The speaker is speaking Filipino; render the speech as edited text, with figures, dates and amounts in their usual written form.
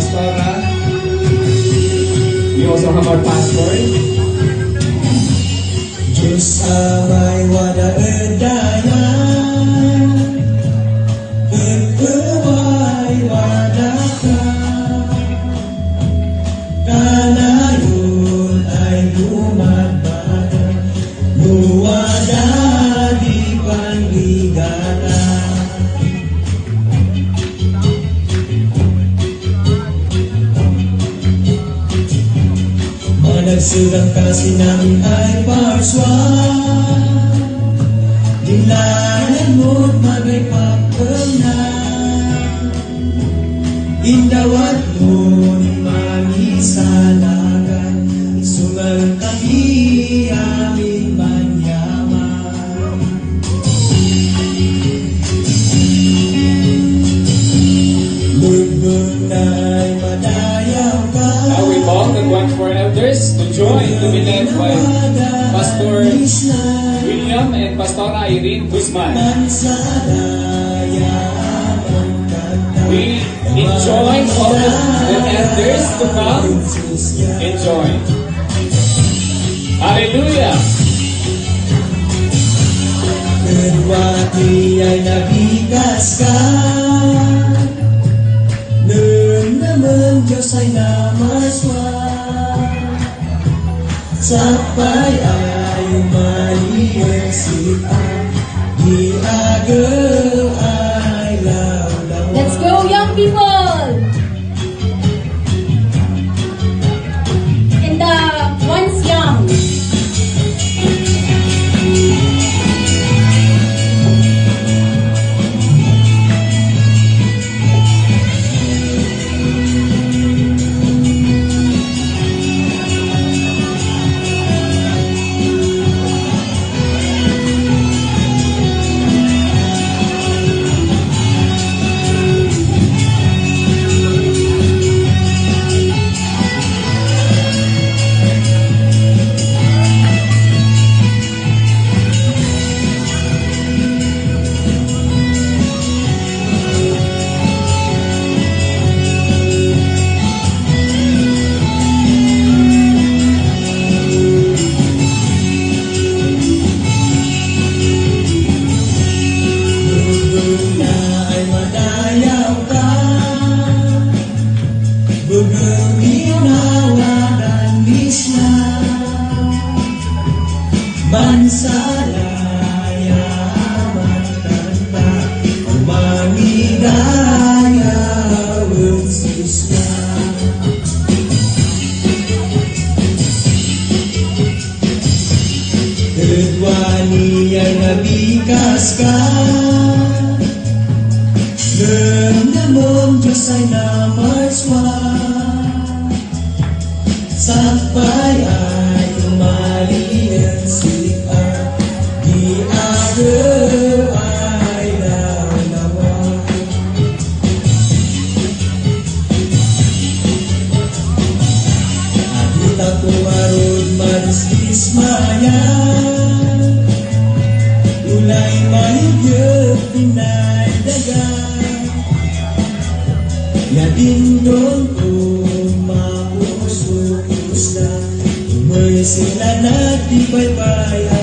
Pastora. We also have our pastor. Diyos amay wala edaya, Ikuway wala ka, kanayon ay lumabada, luwada di panligala. Managsulang kasi namin ay parswan, dilanan mo't magaypagpagnan, indawat mo't mangisalagan, sungal kami aming manyaman. Lugbog na ay madayaw ka. Now we bow and want for elders to join to be led by Pastor William and Pastora Irene Guzman. We enjoy all the elders to come. Enjoy. Hallelujah. Kedwati ay nabigas ka, nun naman Diyos ay namaswan, sapay ay umaliyasipan, di agaw ay lawlawan. Let's go, young people! And the ones young. Bansalaya matanda, umamidaya unsisna. Kedwani ay nabikas ka, nandamong Diyos ay namaswan, sapay ay umalian sikat, di agaw ay lawlawan. Abit ako marod manistismayan, ulay maligyan pinaydagan, yadindong kong mapuso-puso na, umay sila na di bye-bye.